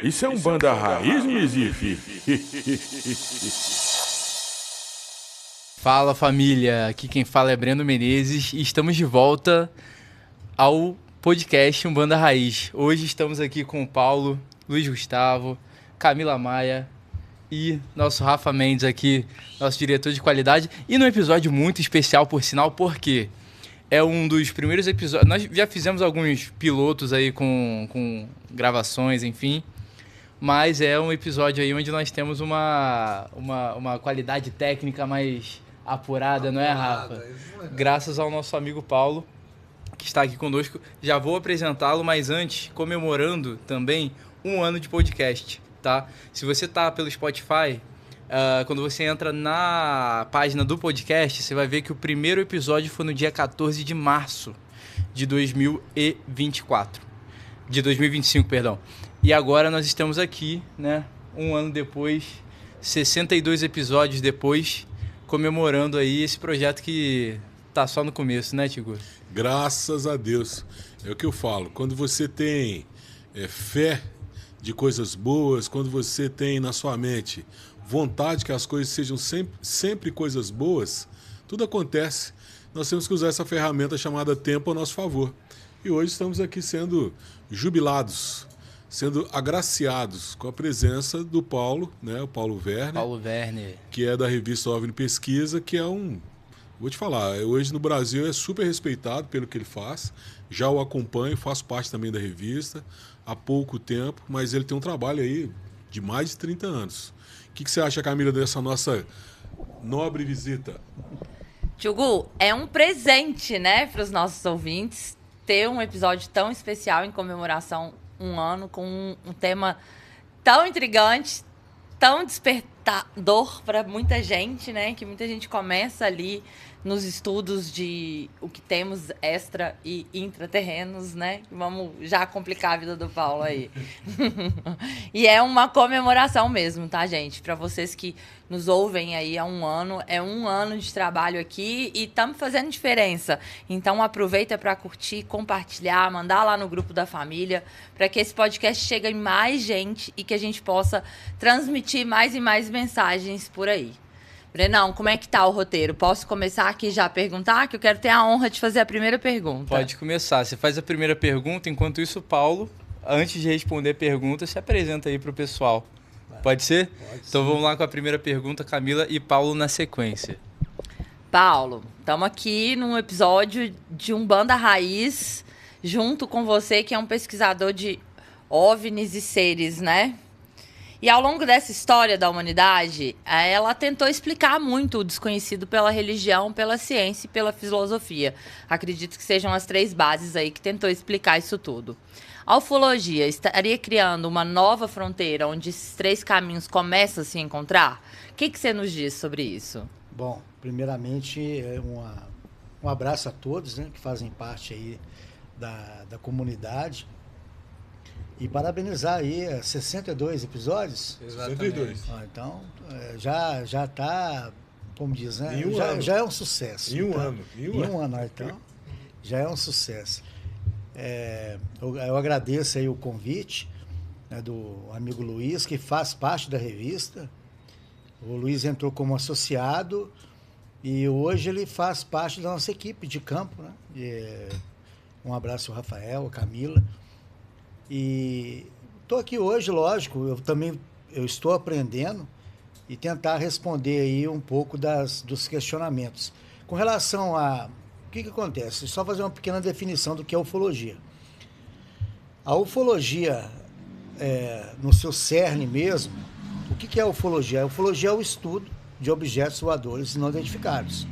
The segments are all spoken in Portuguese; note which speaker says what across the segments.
Speaker 1: Isso é um banda raiz, Recife?
Speaker 2: Fala família, aqui quem fala é Breno Menezes e estamos de volta ao podcast Umbanda Raiz. Hoje estamos aqui com o Paulo, Luiz Gustavo, Camila Maia e nosso Rafa Mendes aqui, nosso diretor de qualidade. E num episódio muito especial, por sinal, porque é um dos primeiros episódios. Nós já fizemos alguns pilotos aí com gravações, enfim. Mas é um episódio aí onde nós temos uma qualidade técnica mais apurada, não é, Rafa? Graças ao nosso amigo Paulo, que está aqui conosco. Já vou apresentá-lo, mas antes, comemorando também 1 ano de podcast, tá? Se você tá pelo Spotify, quando você entra na página do podcast, você vai ver que o primeiro episódio foi no dia 14 de março de 2024. De 2025, perdão. E agora nós estamos aqui, né? 1 ano depois, 62 episódios depois, comemorando aí esse projeto que tá só no começo, né, Tigo?
Speaker 3: Graças a Deus. É o que eu falo. Quando você tem fé de coisas boas, quando você tem na sua mente vontade que as coisas sejam sempre coisas boas, tudo acontece. Nós temos que usar essa ferramenta chamada tempo a nosso favor. E hoje estamos aqui sendo jubilados, sendo agraciados com a presença do Paulo, né, o Paulo Werner, que é da revista OVNI Pesquisa, que é vou te falar, hoje no Brasil é super respeitado pelo que ele faz, já o acompanho, faço parte também da revista há pouco tempo, mas ele tem um trabalho aí de mais de 30 anos. O que você acha, Camila, dessa nossa nobre visita?
Speaker 4: Tchugu, é um presente, né, para os nossos ouvintes ter um episódio tão especial em comemoração 1 ano com um tema tão intrigante, tão despertador para muita gente, né? Que muita gente começa ali nos estudos de o que temos extra e intraterrenos, né? Vamos já complicar a vida do Paulo aí. E é uma comemoração mesmo, tá, gente? Para vocês que nos ouvem aí há 1 ano, é 1 ano de trabalho aqui e estamos fazendo diferença. Então aproveita para curtir, compartilhar, mandar lá no grupo da família, para que esse podcast chegue em mais gente e que a gente possa transmitir mais e mais mensagens por aí. Brenão, como é que tá o roteiro? Posso começar aqui já a perguntar? Que eu quero ter a honra de fazer a primeira pergunta.
Speaker 2: Pode começar. Você faz a primeira pergunta, enquanto isso, Paulo, antes de responder a pergunta, se apresenta aí pro pessoal. Pode ser? Pode então vamos lá com a primeira pergunta, Camila e Paulo na sequência.
Speaker 4: Paulo, estamos aqui num episódio de Umbanda Raiz, junto com você, que é um pesquisador de OVNIs e seres, né? E ao longo dessa história da humanidade, ela tentou explicar muito o desconhecido pela religião, pela ciência e pela filosofia. Acredito que sejam as 3 bases aí que tentou explicar isso tudo. A ufologia estaria criando uma nova fronteira onde esses 3 caminhos começam a se encontrar? O que você nos diz sobre isso?
Speaker 5: Bom, primeiramente, um abraço a todos, né, que fazem parte aí da comunidade. E parabenizar aí 62 episódios.
Speaker 3: Exatamente. 62.
Speaker 5: Então, já está, como diz, né? Já é um sucesso.
Speaker 3: Em 1
Speaker 5: então,
Speaker 3: ano.
Speaker 5: Em um ano, então, já é um sucesso. Eu agradeço aí o convite, né, do amigo Luiz, que faz parte da revista. O Luiz entrou como associado e hoje ele faz parte da nossa equipe de campo, né? Um abraço ao Rafael, a Camila. E estou aqui hoje, lógico, eu estou aprendendo e tentar responder aí um pouco dos questionamentos. Com relação a... O que acontece? Só fazer uma pequena definição do que é ufologia. A ufologia, no seu cerne mesmo, o que é a ufologia? A ufologia é o estudo de objetos voadores não identificados.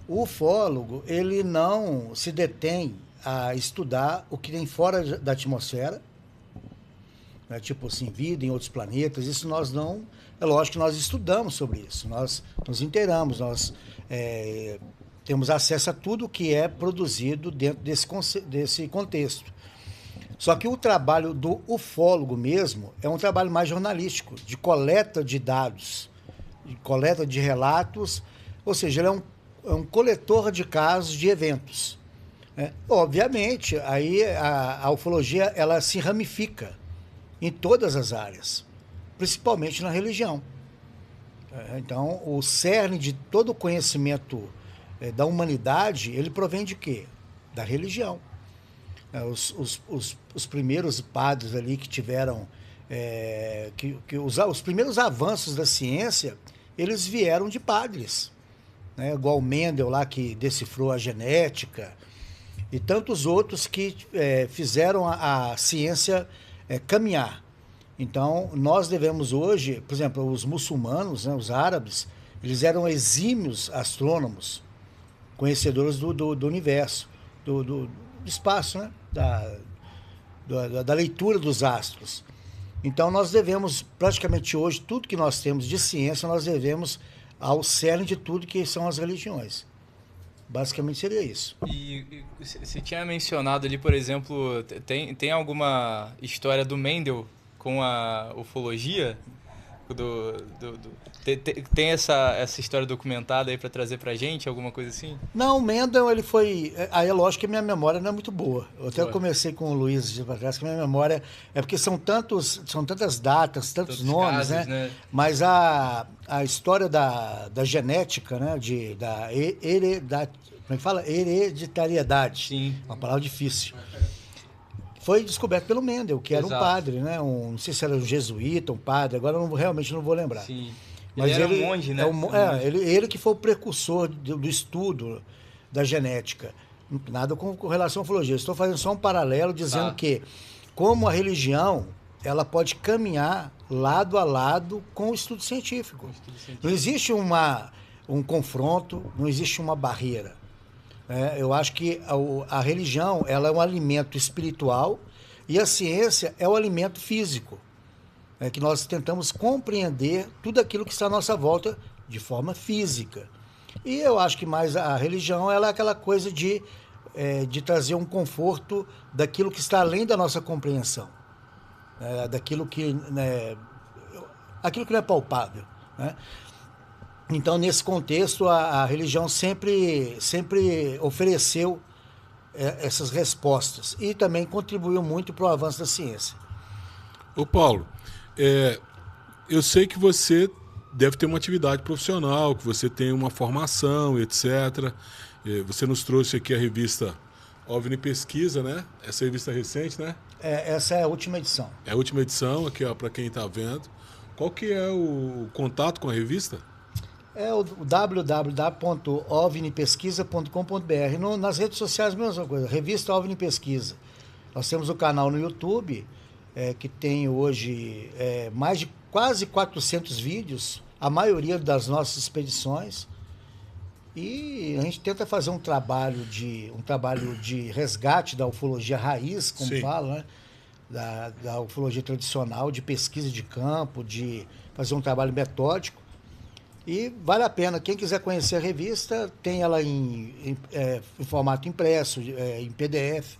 Speaker 5: O ufólogo, ele não se detém a estudar o que tem fora da atmosfera, né? Tipo assim, vida em outros planetas, isso nós não... É lógico que nós estudamos sobre isso, nós nos inteiramos, nós temos acesso a tudo que é produzido dentro desse contexto. Só que o trabalho do ufólogo mesmo é um trabalho mais jornalístico, de coleta de dados, de coleta de relatos, ou seja, ele é um coletor de casos de eventos. Obviamente, aí a ufologia ela se ramifica em todas as áreas, principalmente na religião. Então, o cerne de todo o conhecimento da humanidade, ele provém de quê? Da religião. Os primeiros padres ali que tiveram... os primeiros avanços da ciência, eles vieram de padres. Né? Igual o Mendel lá, que decifrou a genética, e tantos outros que fizeram a ciência caminhar. Então, nós devemos hoje, por exemplo, os muçulmanos, né, os árabes, eles eram exímios astrônomos, conhecedores do universo, do espaço, né, da leitura dos astros. Então, nós devemos, praticamente hoje, tudo que nós temos de ciência, nós devemos ao cerne de tudo que são as religiões. Basicamente seria isso.
Speaker 2: E você tinha mencionado ali, por exemplo, tem alguma história do Mendel com a ufologia? Tem essa história documentada aí para trazer pra gente, alguma coisa assim?
Speaker 5: Não, o Mendel, ele foi... Aí é lógico que minha memória não é muito boa. Eu até comecei com o Luiz de trás, que minha memória... É porque são tantas datas, tantos nomes, casos, né? Mas a história da genética, né? Como é que fala? Hereditariedade.
Speaker 2: Sim.
Speaker 5: Uma palavra difícil. Foi descoberto pelo Mendel, que era um padre, né? Não sei se era um jesuíta, um padre, agora eu realmente não vou lembrar.
Speaker 2: Sim.
Speaker 5: Mas
Speaker 2: ele era um monge, né?
Speaker 5: Ele que foi o precursor do estudo da genética. Nada com relação à ufologia. Estou fazendo só um paralelo dizendo que, como a religião, ela pode caminhar lado a lado com o estudo científico. Não existe um confronto, não existe uma barreira. Eu acho que a religião ela é um alimento espiritual e a ciência é o alimento físico. Que nós tentamos compreender tudo aquilo que está à nossa volta de forma física. E eu acho que mais a religião ela é aquela coisa de trazer um conforto daquilo que está além da nossa compreensão. Daquilo que... aquilo que não é palpável. Né? Então, nesse contexto, a religião sempre ofereceu essas respostas e também contribuiu muito para o avanço da ciência.
Speaker 3: Ô Paulo, eu sei que você deve ter uma atividade profissional, que você tem uma formação, etc. Você nos trouxe aqui a revista OVNI Pesquisa, né? Essa revista recente, né?
Speaker 5: Essa é a última edição.
Speaker 3: É a última edição, aqui para quem está vendo. Qual que é o contato com a revista?
Speaker 5: É o www.ovnipesquisa.com.br. Nas redes sociais, a mesma coisa. Revista OVNI Pesquisa. Nós temos o canal no YouTube, que tem hoje mais de quase 400 vídeos, a maioria das nossas expedições. E a gente tenta fazer um trabalho de resgate da ufologia raiz, como fala, né? Da ufologia tradicional, de pesquisa de campo, de fazer um trabalho metódico. E vale a pena. Quem quiser conhecer a revista, tem ela em formato impresso, em PDF.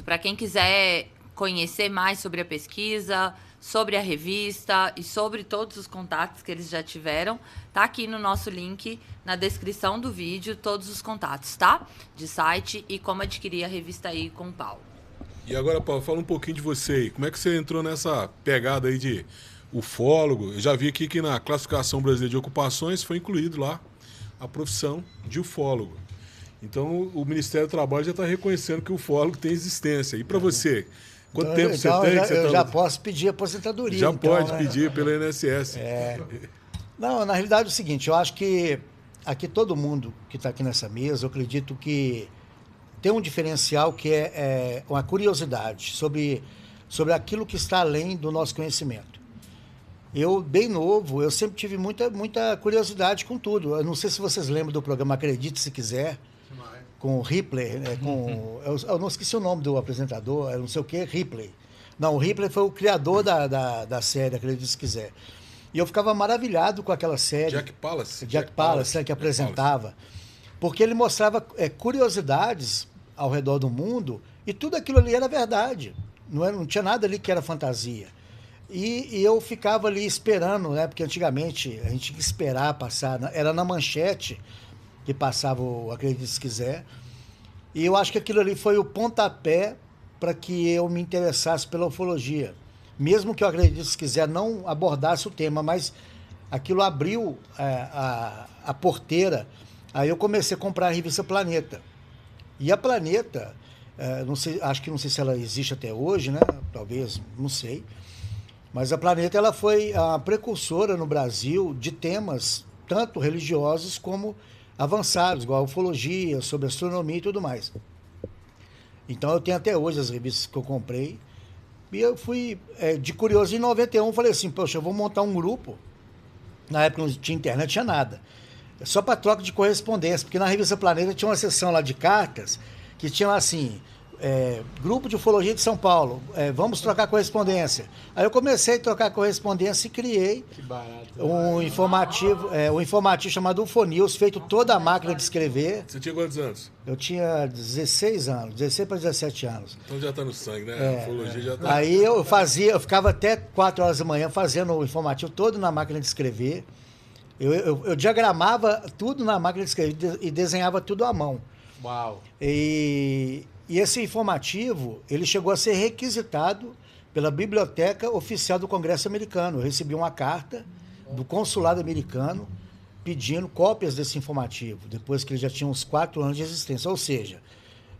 Speaker 4: Para quem quiser conhecer mais sobre a pesquisa, sobre a revista e sobre todos os contatos que eles já tiveram, tá aqui no nosso link, na descrição do vídeo, todos os contatos, tá? De site e como adquirir a revista aí com o Paulo.
Speaker 3: E agora, Paulo, fala um pouquinho de você aí. Como é que você entrou nessa pegada aí de ufólogo? Eu já vi aqui que na classificação brasileira de ocupações foi incluído lá a profissão de ufólogo. Então, o Ministério do Trabalho já está reconhecendo que o ufólogo tem existência. E para você, quanto tempo você tem?
Speaker 5: Eu já posso pedir aposentadoria.
Speaker 3: Já pode pedir pelo INSS.
Speaker 5: Não, na realidade é o seguinte, eu acho que aqui todo mundo que está aqui nessa mesa, eu acredito que tem um diferencial que é uma curiosidade sobre aquilo que está além do nosso conhecimento. Eu, bem novo, eu sempre tive muita curiosidade com tudo. Eu não sei se vocês lembram do programa Acredite Se Quiser, com o Ripley, eu não esqueci o nome do apresentador, eu não sei o que, Ripley. Não, o Ripley foi o criador da série Acredite Se Quiser. E eu ficava maravilhado com aquela série.
Speaker 3: Jack Palance,
Speaker 5: que apresentava. Porque ele mostrava curiosidades ao redor do mundo e tudo aquilo ali era verdade. Não tinha nada ali que era fantasia. E eu ficava ali esperando, né? Porque antigamente a gente tinha que esperar passar. Era na manchete que passava o Acredite Se Quiser. E eu acho que aquilo ali foi o pontapé para que eu me interessasse pela ufologia. Mesmo que eu Acredite Se Quiser não abordasse o tema, mas aquilo abriu a porteira. Aí eu comecei a comprar a revista Planeta. E a Planeta, não sei se ela existe até hoje, né? Talvez, não sei. Mas a Planeta ela foi a precursora no Brasil de temas tanto religiosos como avançados, igual a ufologia, sobre astronomia e tudo mais. Então eu tenho até hoje as revistas que eu comprei. E eu fui, de curioso, em 91, falei assim, poxa, eu vou montar um grupo. Na época não tinha internet, não tinha nada. Só para troca de correspondência, porque na revista Planeta tinha uma seção lá de cartas que tinha assim, grupo de ufologia de São Paulo, vamos trocar correspondência. Aí eu comecei a trocar correspondência e criei um informativo chamado Ufonews, feito toda a máquina de escrever.
Speaker 3: Você tinha quantos anos?
Speaker 5: Eu tinha 16 anos, 16 para 17 anos.
Speaker 3: Então já está no sangue, né? A ufologia já está.
Speaker 5: Aí eu ficava até 4 horas da manhã fazendo o informativo todo na máquina de escrever. Eu diagramava tudo na máquina de escrever e desenhava tudo à mão.
Speaker 2: Uau!
Speaker 5: E esse informativo, ele chegou a ser requisitado pela Biblioteca Oficial do Congresso Americano. Eu recebi uma carta do consulado americano pedindo cópias desse informativo, depois que ele já tinha uns 4 anos de existência. Ou seja,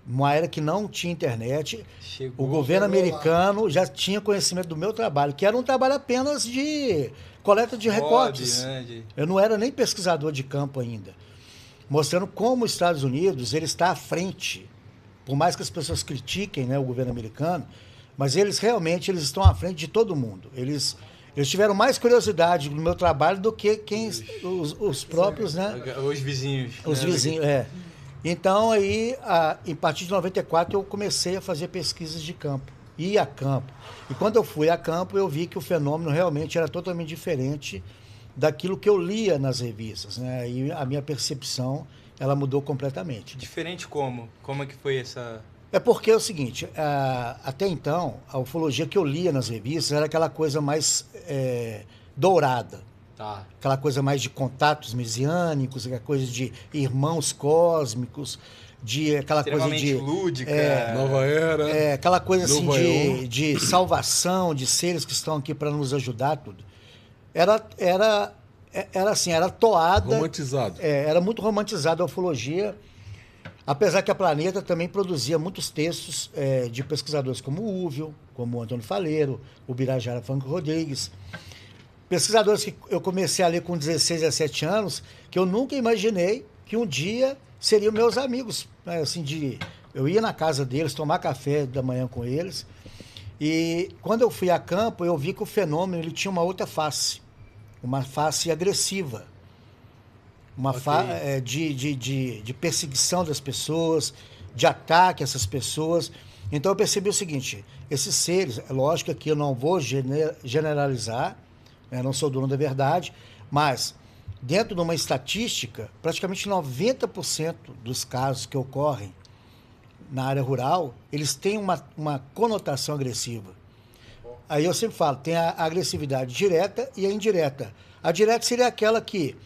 Speaker 5: uma era que não tinha internet, o governo americano já tinha conhecimento do meu trabalho, que era um trabalho apenas de coleta de recortes.
Speaker 2: Né?
Speaker 5: Eu não era nem pesquisador de campo ainda. Mostrando como os Estados Unidos ele está à frente, por mais que as pessoas critiquem, né, o governo americano, mas eles realmente estão à frente de todo mundo. Eles tiveram mais curiosidade no meu trabalho do que os próprios, né?
Speaker 2: Os vizinhos.
Speaker 5: Os vizinhos, Então, aí, a partir de 94, eu comecei a fazer pesquisas de campo. Ir a campo. E quando eu fui a campo, eu vi que o fenômeno realmente era totalmente diferente daquilo que eu lia nas revistas, né? E a minha percepção, ela mudou completamente.
Speaker 2: Diferente como? Como é que foi essa...
Speaker 5: É porque é o seguinte, até então, a ufologia que eu lia nas revistas era aquela coisa mais dourada.
Speaker 2: Tá.
Speaker 5: Aquela coisa mais de contatos mesiânicos, aquela coisa de irmãos cósmicos, aquela coisa de...
Speaker 2: lúdica.
Speaker 3: Nova era.
Speaker 5: Aquela coisa assim
Speaker 3: Nova
Speaker 5: de salvação, de seres que estão aqui para nos ajudar, tudo. Era assim, era toada.
Speaker 3: Romantizado.
Speaker 5: Era muito romantizada a ufologia, apesar que a Planeta também produzia muitos textos de pesquisadores como o Úvio, como o Antônio Faleiro, o Birajara Franco Rodrigues. Pesquisadores que eu comecei a ler com 16, 17 anos, que eu nunca imaginei que um dia seriam meus amigos. Né? Assim, eu ia na casa deles, tomar café da manhã com eles. E quando eu fui a campo, eu vi que o fenômeno ele tinha uma outra face. Uma face agressiva. Uma face de perseguição das pessoas, de ataque a essas pessoas. Então eu percebi o seguinte, esses seres, é lógico que eu não vou generalizar, eu não sou dono da verdade, mas dentro de uma estatística, praticamente 90% dos casos que ocorrem na área rural, eles têm uma conotação agressiva. Aí eu sempre falo, tem a agressividade direta e a indireta. A direta seria aquela que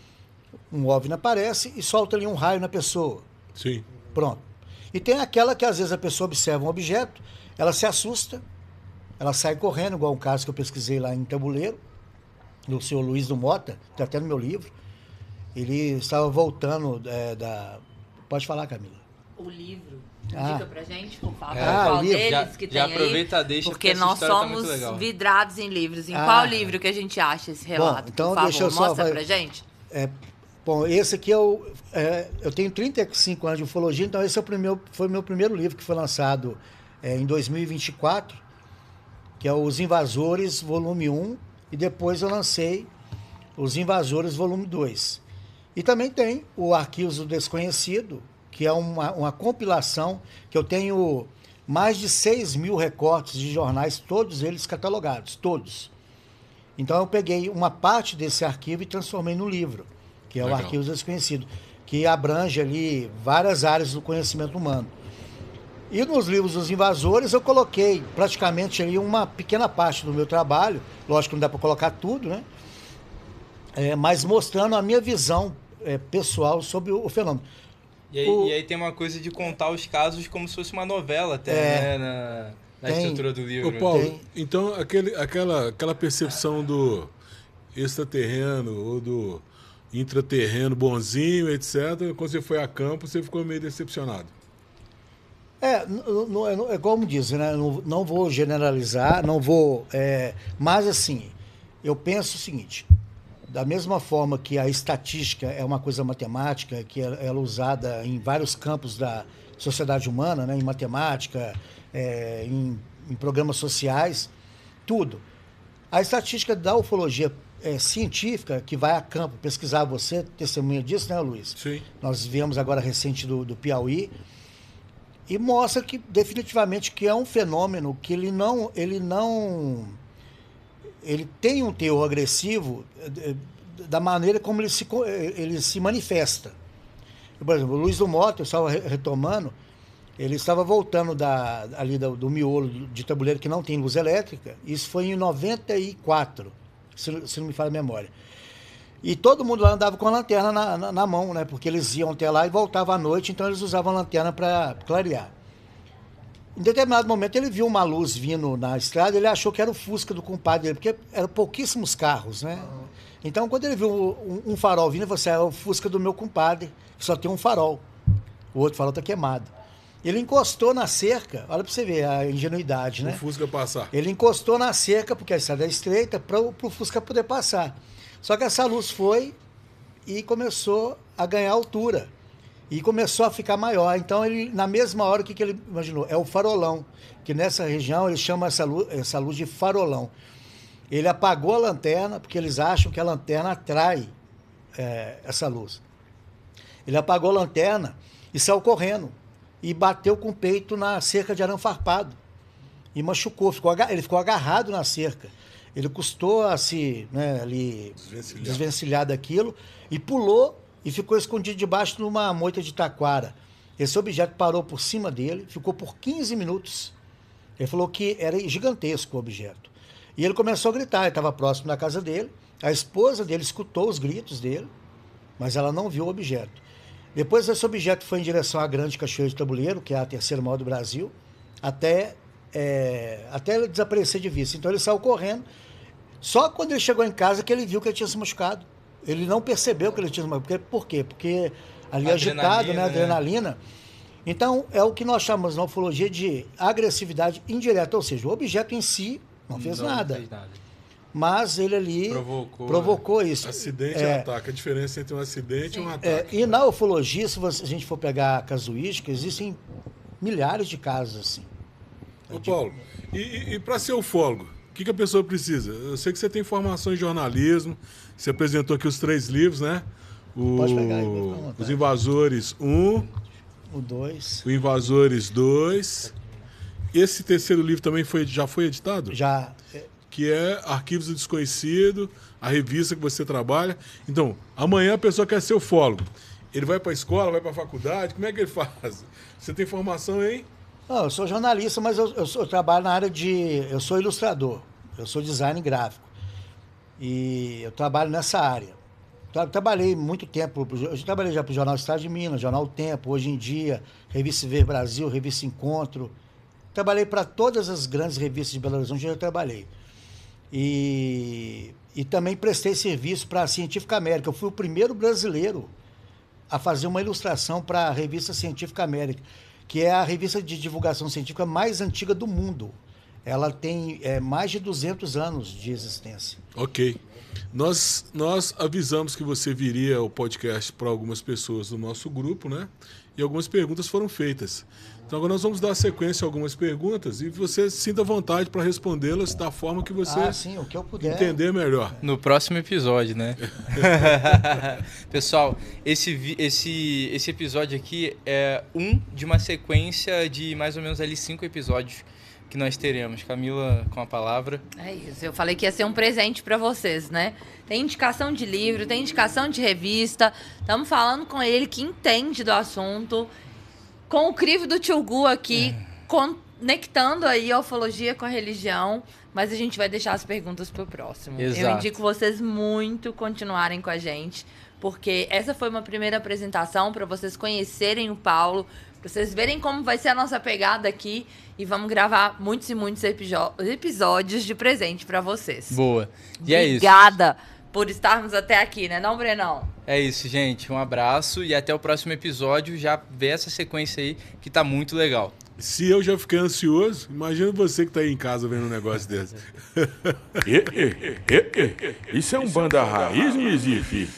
Speaker 5: um OVNI aparece e solta ali um raio na pessoa.
Speaker 3: Sim.
Speaker 5: Pronto. E tem aquela que às vezes a pessoa observa um objeto, ela se assusta, ela sai correndo, igual um caso que eu pesquisei lá em Tabuleiro, do senhor Luiz do Mota, está até no meu livro. Ele estava voltando Pode falar, Camila.
Speaker 4: O livro. Indica pra gente, por favor,
Speaker 5: o
Speaker 4: qual
Speaker 5: livro.
Speaker 4: deles que tem
Speaker 2: já
Speaker 4: aí.
Speaker 2: aproveita, deixa,
Speaker 4: porque
Speaker 2: essa
Speaker 4: nós
Speaker 2: história tá
Speaker 4: somos
Speaker 2: muito legal.
Speaker 4: vidrados em livros. Em qual livro que a gente acha esse relato?
Speaker 5: Bom, então
Speaker 4: por favor,
Speaker 5: deixa eu só
Speaker 4: mostra pra gente.
Speaker 5: Bom, esse aqui eu tenho 35 anos de ufologia, então esse foi o meu primeiro livro que foi lançado em 2024, que é Os Invasores, volume 1, e depois eu lancei Os Invasores, volume 2. E também tem o Arquivos do Desconhecido, que é uma compilação, que eu tenho mais de 6.000 recortes de jornais, todos eles catalogados, todos. Então eu peguei uma parte desse arquivo e transformei no livro, que é o Arquivos do Desconhecido, que abrange ali várias áreas do conhecimento humano. E nos livros dos invasores eu coloquei praticamente ali uma pequena parte do meu trabalho, lógico que não dá para colocar tudo, né? Mas mostrando a minha visão pessoal sobre o fenômeno.
Speaker 2: E aí tem uma coisa de contar os casos como se fosse uma novela até, né? Na estrutura do livro.
Speaker 3: Ô, Paulo, então aquela percepção do extraterreno ou do intraterreno bonzinho, etc., quando você foi a campo, você ficou meio decepcionado.
Speaker 5: É como dizem, né? Não vou generalizar, não vou... mas, assim, eu penso o seguinte, da mesma forma que a estatística é uma coisa matemática, que ela é usada em vários campos da sociedade humana, né? Em matemática, em programas sociais, tudo. A estatística da ufologia científica, que vai a campo pesquisar, você testemunha disso, né, Luiz? Sim. Nós viemos agora recente do Piauí, e mostra que definitivamente que é um fenômeno que ele tem um teor agressivo da maneira como ele se manifesta. Por exemplo, o Luiz do Mota, eu estava retomando, ele estava voltando ali do miolo de tabuleiro que não tem luz elétrica. Isso foi em 94, se não me falha a memória. E todo mundo lá andava com a lanterna na mão, né? Porque eles iam até lá e voltavam à noite, então eles usavam a lanterna para clarear. Em determinado momento ele viu uma luz vindo na estrada, ele achou que era o Fusca do compadre dele, porque eram pouquíssimos carros, né? Então quando ele viu um farol vindo, ele falou assim, é o Fusca do meu compadre, só tem um farol. O outro farol está queimado. Ele encostou na cerca, olha para você ver a ingenuidade, né?
Speaker 3: O Fusca passar.
Speaker 5: Ele encostou na cerca, porque a estrada é estreita, para o Fusca poder passar. Só que essa luz foi e começou a ganhar altura. E começou a ficar maior. Então, ele, na mesma hora, o que ele imaginou? É o farolão. Que nessa região, eles chamam essa luz de farolão. Ele apagou a lanterna, porque eles acham que a lanterna atrai essa luz. Ele apagou a lanterna e saiu correndo. E bateu com o peito na cerca de arame farpado. E machucou. Ele ficou agarrado na cerca. Ele custou a se desvencilhar daquilo e pulou e ficou escondido debaixo de uma moita de taquara. Esse objeto parou por cima dele, ficou por 15 minutos. Ele falou que era gigantesco o objeto. E ele começou a gritar, ele estava próximo da casa dele. A esposa dele escutou os gritos dele, mas ela não viu o objeto. Depois esse objeto foi em direção à Grande Cachoeira de Tabuleiro, que é a terceira maior do Brasil, até ele desaparecer de vista. Então ele saiu correndo. Só quando ele chegou em casa que ele viu que ele tinha se machucado. Ele não percebeu que ele tinha se machucado. Por quê? Porque ali agitado, né? Adrenalina. Então é o que nós chamamos na ufologia de agressividade indireta. Ou seja, o objeto em si não fez nada. Mas ele ali provocou isso.
Speaker 3: Acidente e ataque. A diferença entre um acidente e um ataque.
Speaker 5: E na ufologia, se a gente for pegar a casuística, existem milhares de casos assim.
Speaker 3: Ô Paulo, e para ser ufólogo, o que a pessoa precisa? Eu sei que você tem formação em jornalismo, você apresentou aqui os 3 livros, né?
Speaker 5: Pode pegar,
Speaker 3: Os Invasores 1,
Speaker 5: o 2.
Speaker 3: O Invasores 2. Esse terceiro livro também já foi editado?
Speaker 5: Já.
Speaker 3: Que é Arquivos do Desconhecido, a revista que você trabalha. Então, amanhã a pessoa quer ser ufólogo. Ele vai para a escola, vai para a faculdade, como é que ele faz? Você tem formação em...
Speaker 5: Não, eu sou jornalista, mas eu trabalho na área eu sou ilustrador, eu sou design gráfico. E eu trabalho nessa área. Trabalhei muito tempo, eu trabalhei já para o Jornal Estado de Minas, Jornal Tempo, Hoje em Dia, Revista Ver Brasil, Revista Encontro. Trabalhei para todas as grandes revistas de Belo Horizonte, eu já trabalhei. E também prestei serviço para a Científica América. Eu fui o primeiro brasileiro a fazer uma ilustração para a revista Científica América, que é a revista de divulgação científica mais antiga do mundo. Ela tem mais de 200 anos de existência.
Speaker 3: Ok. Nós avisamos que você viria ao podcast para algumas pessoas do nosso grupo, né? E algumas perguntas foram feitas. Então agora nós vamos dar sequência a algumas perguntas e você sinta vontade para respondê-las da forma que você
Speaker 5: o que eu puder
Speaker 3: entender melhor.
Speaker 2: No próximo episódio, né? Pessoal, esse episódio aqui é de uma sequência de mais ou menos ali 5 episódios que nós teremos. Camila, com a palavra.
Speaker 4: É isso, eu falei que ia ser um presente para vocês, né? Tem indicação de livro, tem indicação de revista, estamos falando com ele que entende do assunto, com o crivo do Tio Gu aqui, conectando aí a ufologia com a religião, mas a gente vai deixar as perguntas pro próximo.
Speaker 2: Exato.
Speaker 4: Eu indico vocês muito continuarem com a gente, porque essa foi uma primeira apresentação para vocês conhecerem o Paulo, para vocês verem como vai ser a nossa pegada aqui, e vamos gravar muitos e muitos episódios de presente para vocês.
Speaker 2: Boa. E é isso.
Speaker 4: Obrigada por estarmos até aqui, né, não, Brenão?
Speaker 2: É isso, gente. Um abraço e até o próximo episódio. Já vê essa sequência aí que tá muito legal.
Speaker 3: Se eu já fiquei ansioso, imagina você que tá aí em casa vendo um negócio desse.
Speaker 1: Isso é um banda raiz, Recife.